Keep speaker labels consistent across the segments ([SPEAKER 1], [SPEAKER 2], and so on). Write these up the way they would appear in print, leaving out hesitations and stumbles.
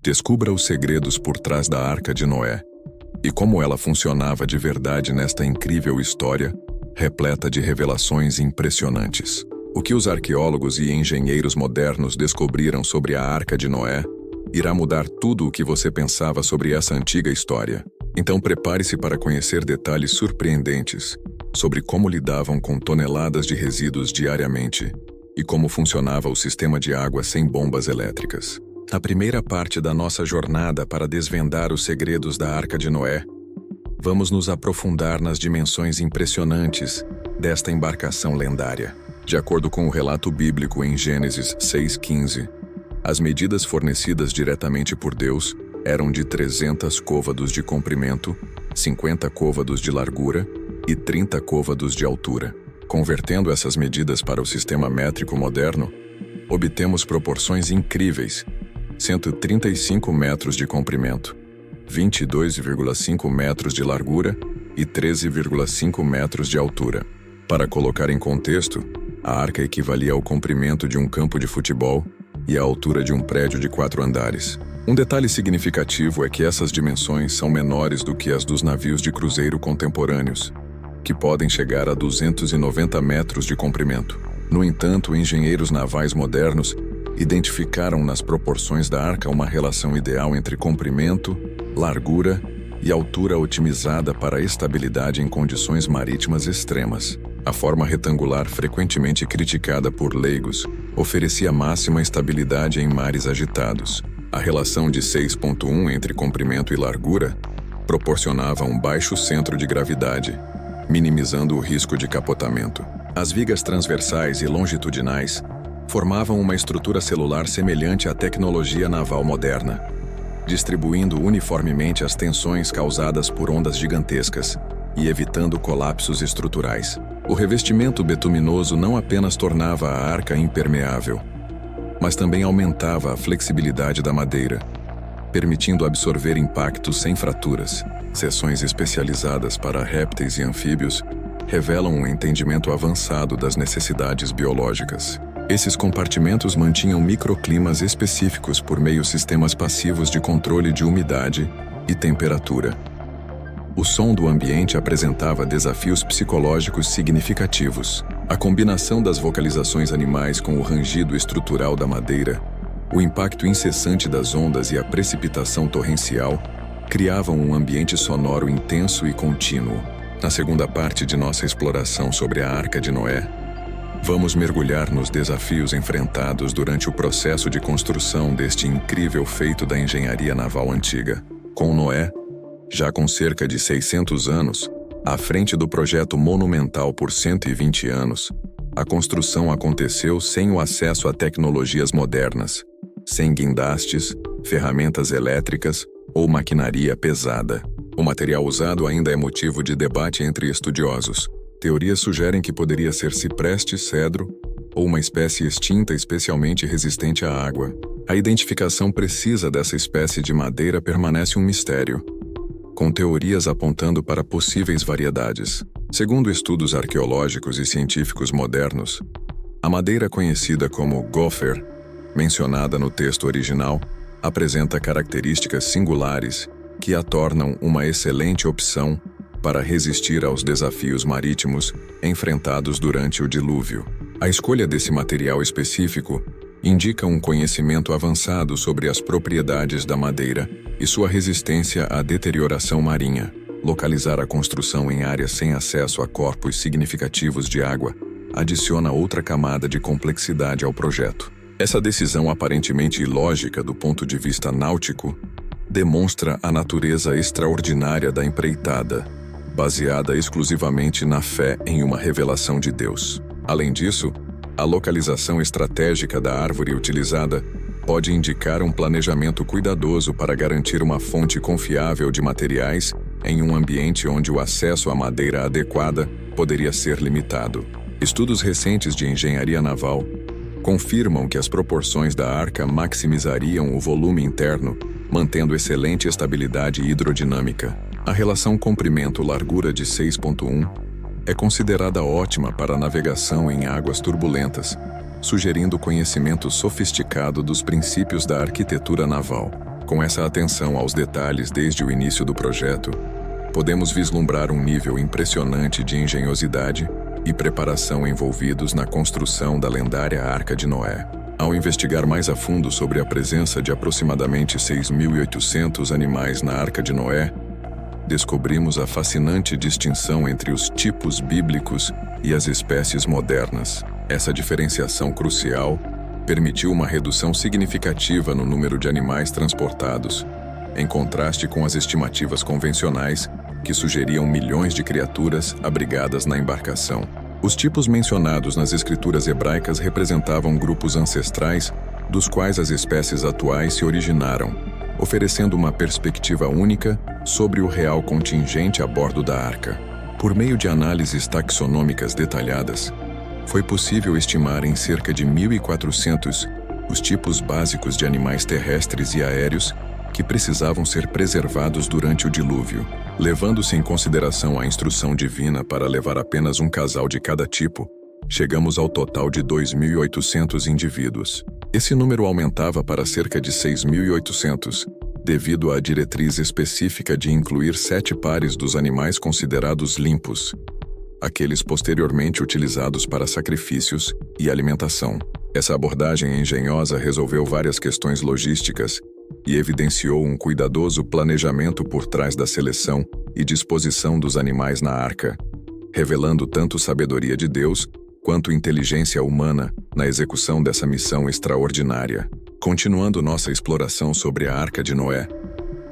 [SPEAKER 1] Descubra os segredos por trás da Arca de Noé e como ela funcionava de verdade nesta incrível história, repleta de revelações impressionantes. O que os arqueólogos e engenheiros modernos descobriram sobre a Arca de Noé irá mudar tudo o que você pensava sobre essa antiga história. Então prepare-se para conhecer detalhes surpreendentes sobre como lidavam com toneladas de resíduos diariamente e como funcionava o sistema de água sem bombas elétricas. Na primeira parte da nossa jornada para desvendar os segredos da Arca de Noé, vamos nos aprofundar nas dimensões impressionantes desta embarcação lendária. De acordo com o relato bíblico em Gênesis 6:15, as medidas fornecidas diretamente por Deus eram de 300 côvados de comprimento, 50 côvados de largura e 30 côvados de altura. Convertendo essas medidas para o sistema métrico moderno, obtemos proporções incríveis: 135 metros de comprimento, 22,5 metros de largura e 13,5 metros de altura. Para colocar em contexto, a arca equivalia ao comprimento de um campo de futebol e à altura de um prédio de 4 andares. Um detalhe significativo é que essas dimensões são menores do que as dos navios de cruzeiro contemporâneos, que podem chegar a 290 metros de comprimento. No entanto, engenheiros navais modernos identificaram nas proporções da arca uma relação ideal entre comprimento, largura e altura otimizada para a estabilidade em condições marítimas extremas. A forma retangular, frequentemente criticada por leigos, oferecia máxima estabilidade em mares agitados. A relação de 6,1 entre comprimento e largura proporcionava um baixo centro de gravidade, minimizando o risco de capotamento. As vigas transversais e longitudinais formavam uma estrutura celular semelhante à tecnologia naval moderna, distribuindo uniformemente as tensões causadas por ondas gigantescas e evitando colapsos estruturais. O revestimento betuminoso não apenas tornava a arca impermeável, mas também aumentava a flexibilidade da madeira, permitindo absorver impactos sem fraturas. Seções especializadas para répteis e anfíbios revelam um entendimento avançado das necessidades biológicas. Esses compartimentos mantinham microclimas específicos por meio de sistemas passivos de controle de umidade e temperatura. O som do ambiente apresentava desafios psicológicos significativos. A combinação das vocalizações animais com o rangido estrutural da madeira, o impacto incessante das ondas e a precipitação torrencial criavam um ambiente sonoro intenso e contínuo. Na segunda parte de nossa exploração sobre a Arca de Noé, vamos mergulhar nos desafios enfrentados durante o processo de construção deste incrível feito da engenharia naval antiga. Com Noé, já com cerca de 600 anos, à frente do projeto monumental por 120 anos, a construção aconteceu sem o acesso a tecnologias modernas, sem guindastes, ferramentas elétricas ou maquinaria pesada. O material usado ainda é motivo de debate entre estudiosos. Teorias sugerem que poderia ser cipreste, cedro ou uma espécie extinta especialmente resistente à água. A identificação precisa dessa espécie de madeira permanece um mistério, com teorias apontando para possíveis variedades. Segundo estudos arqueológicos e científicos modernos, a madeira conhecida como gopher, mencionada no texto original, apresenta características singulares que a tornam uma excelente opção para resistir aos desafios marítimos enfrentados durante o dilúvio. A escolha desse material específico indica um conhecimento avançado sobre as propriedades da madeira e sua resistência à deterioração marinha. Localizar a construção em áreas sem acesso a corpos significativos de água adiciona outra camada de complexidade ao projeto. Essa decisão aparentemente ilógica do ponto de vista náutico demonstra a natureza extraordinária da empreitada, baseada exclusivamente na fé em uma revelação de Deus. Além disso, a localização estratégica da árvore utilizada pode indicar um planejamento cuidadoso para garantir uma fonte confiável de materiais em um ambiente onde o acesso à madeira adequada poderia ser limitado. Estudos recentes de engenharia naval confirmam que as proporções da arca maximizariam o volume interno, mantendo excelente estabilidade hidrodinâmica. A relação comprimento-largura de 6,1 é considerada ótima para navegação em águas turbulentas, sugerindo conhecimento sofisticado dos princípios da arquitetura naval. Com essa atenção aos detalhes desde o início do projeto, podemos vislumbrar um nível impressionante de engenhosidade e preparação envolvidos na construção da lendária Arca de Noé. Ao investigar mais a fundo sobre a presença de aproximadamente 6.800 animais na Arca de Noé, descobrimos a fascinante distinção entre os tipos bíblicos e as espécies modernas. Essa diferenciação crucial permitiu uma redução significativa no número de animais transportados, em contraste com as estimativas convencionais, que sugeriam milhões de criaturas abrigadas na embarcação. Os tipos mencionados nas escrituras hebraicas representavam grupos ancestrais dos quais as espécies atuais se originaram, oferecendo uma perspectiva única sobre o real contingente a bordo da arca. Por meio de análises taxonômicas detalhadas, foi possível estimar em cerca de 1.400 os tipos básicos de animais terrestres e aéreos que precisavam ser preservados durante o dilúvio. Levando-se em consideração a instrução divina para levar apenas um casal de cada tipo, chegamos ao total de 2.800 indivíduos. Esse número aumentava para cerca de 6.800, devido à diretriz específica de incluir 7 pares dos animais considerados limpos, aqueles posteriormente utilizados para sacrifícios e alimentação. Essa abordagem engenhosa resolveu várias questões logísticas e evidenciou um cuidadoso planejamento por trás da seleção e disposição dos animais na arca, revelando tanto sabedoria de Deus quanto inteligência humana na execução dessa missão extraordinária. Continuando nossa exploração sobre a Arca de Noé,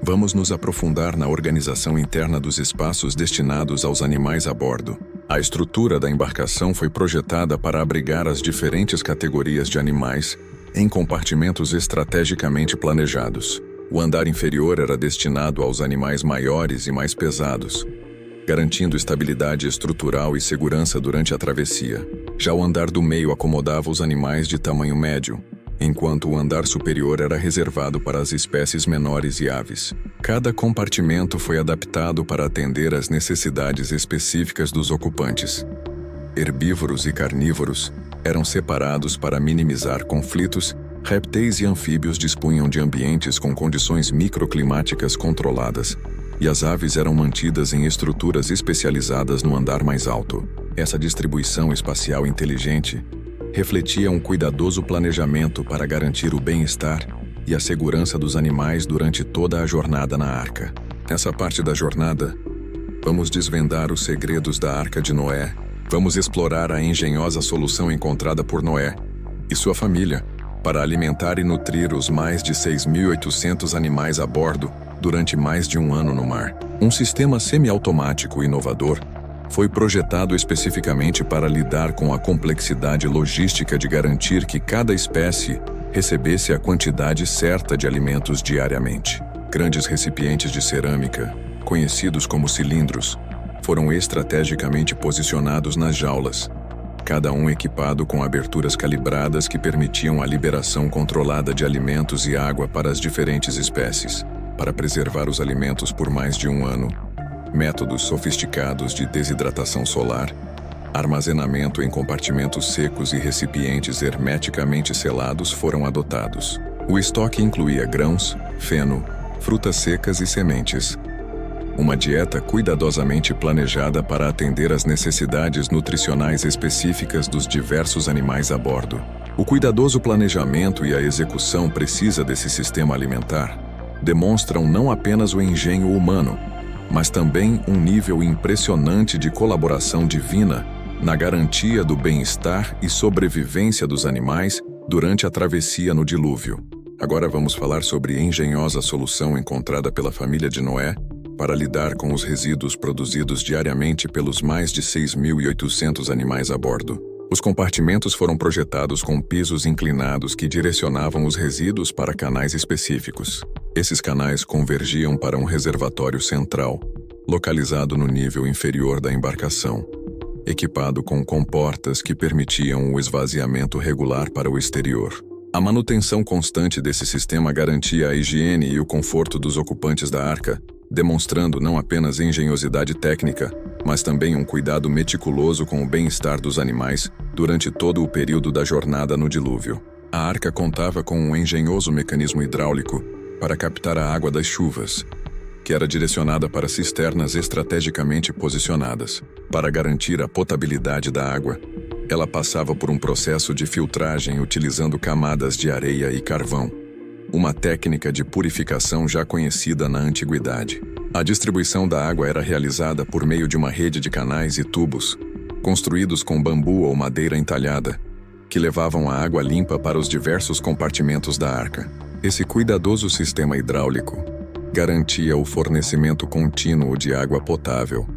[SPEAKER 1] vamos nos aprofundar na organização interna dos espaços destinados aos animais a bordo. A estrutura da embarcação foi projetada para abrigar as diferentes categorias de animais em compartimentos estrategicamente planejados. O andar inferior era destinado aos animais maiores e mais pesados, garantindo estabilidade estrutural e segurança durante a travessia. Já o andar do meio acomodava os animais de tamanho médio, enquanto o andar superior era reservado para as espécies menores e aves. Cada compartimento foi adaptado para atender às necessidades específicas dos ocupantes. Herbívoros e carnívoros eram separados para minimizar conflitos. Répteis e anfíbios dispunham de ambientes com condições microclimáticas controladas, e as aves eram mantidas em estruturas especializadas no andar mais alto. Essa distribuição espacial inteligente refletia um cuidadoso planejamento para garantir o bem-estar e a segurança dos animais durante toda a jornada na arca. Nessa parte da jornada, vamos desvendar os segredos da Arca de Noé. Vamos explorar a engenhosa solução encontrada por Noé e sua família para alimentar e nutrir os mais de 6.800 animais a bordo durante mais de um ano no mar. Um sistema semi-automático inovador foi projetado especificamente para lidar com a complexidade logística de garantir que cada espécie recebesse a quantidade certa de alimentos diariamente. Grandes recipientes de cerâmica, conhecidos como cilindros, foram estrategicamente posicionados nas jaulas, cada um equipado com aberturas calibradas que permitiam a liberação controlada de alimentos e água para as diferentes espécies. Para preservar os alimentos por mais de um ano, métodos sofisticados de desidratação solar, armazenamento em compartimentos secos e recipientes hermeticamente selados foram adotados. O estoque incluía grãos, feno, frutas secas e sementes. Uma dieta cuidadosamente planejada para atender às necessidades nutricionais específicas dos diversos animais a bordo. O cuidadoso planejamento e a execução precisa desse sistema alimentar demonstram não apenas o engenho humano, mas também um nível impressionante de colaboração divina na garantia do bem-estar e sobrevivência dos animais durante a travessia no dilúvio. Agora vamos falar sobre a engenhosa solução encontrada pela família de Noé para lidar com os resíduos produzidos diariamente pelos mais de 6.800 animais a bordo. Os compartimentos foram projetados com pisos inclinados que direcionavam os resíduos para canais específicos. Esses canais convergiam para um reservatório central, localizado no nível inferior da embarcação, equipado com comportas que permitiam o esvaziamento regular para o exterior. A manutenção constante desse sistema garantia a higiene e o conforto dos ocupantes da arca, demonstrando não apenas engenhosidade técnica, mas também um cuidado meticuloso com o bem-estar dos animais durante todo o período da jornada no dilúvio. A arca contava com um engenhoso mecanismo hidráulico para captar a água das chuvas, que era direcionada para cisternas estrategicamente posicionadas. Para garantir a potabilidade da água, ela passava por um processo de filtragem utilizando camadas de areia e carvão, uma técnica de purificação já conhecida na antiguidade. A distribuição da água era realizada por meio de uma rede de canais e tubos, construídos com bambu ou madeira entalhada, que levavam a água limpa para os diversos compartimentos da arca. Esse cuidadoso sistema hidráulico garantia o fornecimento contínuo de água potável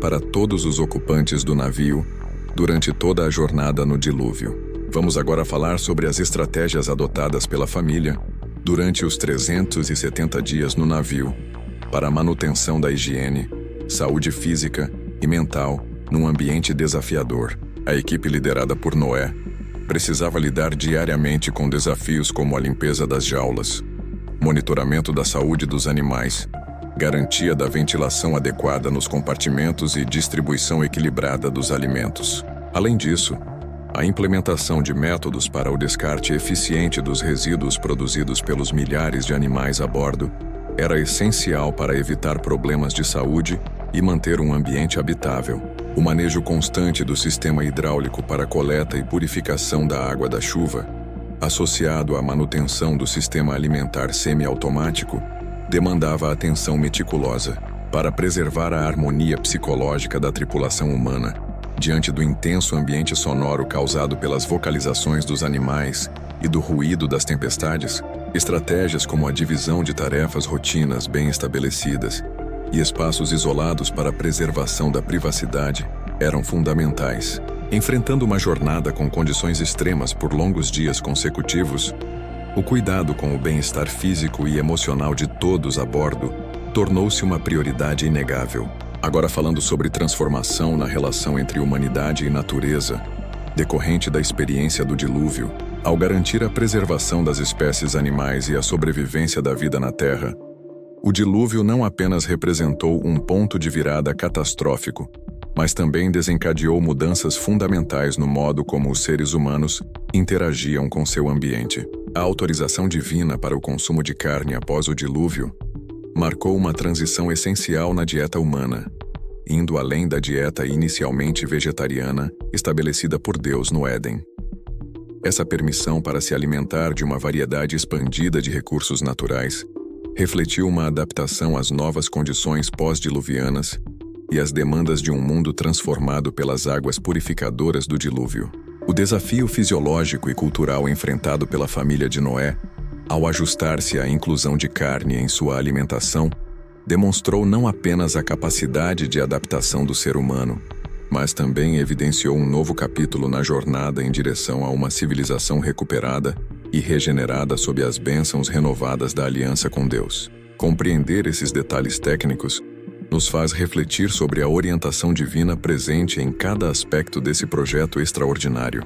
[SPEAKER 1] para todos os ocupantes do navio durante toda a jornada no dilúvio. Vamos agora falar sobre as estratégias adotadas pela família durante os 370 dias no navio para a manutenção da higiene, saúde física e mental num ambiente desafiador. A equipe liderada por Noé precisava lidar diariamente com desafios como a limpeza das jaulas, monitoramento da saúde dos animais, garantia da ventilação adequada nos compartimentos e distribuição equilibrada dos alimentos. Além disso, a implementação de métodos para o descarte eficiente dos resíduos produzidos pelos milhares de animais a bordo era essencial para evitar problemas de saúde e manter um ambiente habitável. O manejo constante do sistema hidráulico para a coleta e purificação da água da chuva, associado à manutenção do sistema alimentar semiautomático, demandava atenção meticulosa para preservar a harmonia psicológica da tripulação humana diante do intenso ambiente sonoro causado pelas vocalizações dos animais e do ruído das tempestades. Estratégias como a divisão de tarefas rotinas bem estabelecidas e espaços isolados para a preservação da privacidade eram fundamentais. Enfrentando uma jornada com condições extremas por longos dias consecutivos, o cuidado com o bem-estar físico e emocional de todos a bordo tornou-se uma prioridade inegável. Agora falando sobre transformação na relação entre humanidade e natureza, decorrente da experiência do dilúvio, ao garantir a preservação das espécies animais e a sobrevivência da vida na Terra, o dilúvio não apenas representou um ponto de virada catastrófico, mas também desencadeou mudanças fundamentais no modo como os seres humanos interagiam com seu ambiente. A autorização divina para o consumo de carne após o dilúvio marcou uma transição essencial na dieta humana, indo além da dieta inicialmente vegetariana estabelecida por Deus no Éden. Essa permissão para se alimentar de uma variedade expandida de recursos naturais refletiu uma adaptação às novas condições pós-diluvianas e às demandas de um mundo transformado pelas águas purificadoras do dilúvio. O desafio fisiológico e cultural enfrentado pela família de Noé, ao ajustar-se à inclusão de carne em sua alimentação, demonstrou não apenas a capacidade de adaptação do ser humano, mas também evidenciou um novo capítulo na jornada em direção a uma civilização recuperada e regenerada sob as bênçãos renovadas da aliança com Deus. Compreender esses detalhes técnicos nos faz refletir sobre a orientação divina presente em cada aspecto desse projeto extraordinário.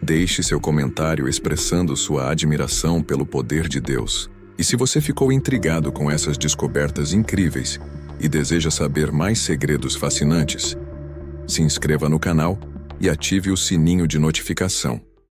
[SPEAKER 1] Deixe seu comentário expressando sua admiração pelo poder de Deus. E se você ficou intrigado com essas descobertas incríveis e deseja saber mais segredos fascinantes, se inscreva no canal e ative o sininho de notificação.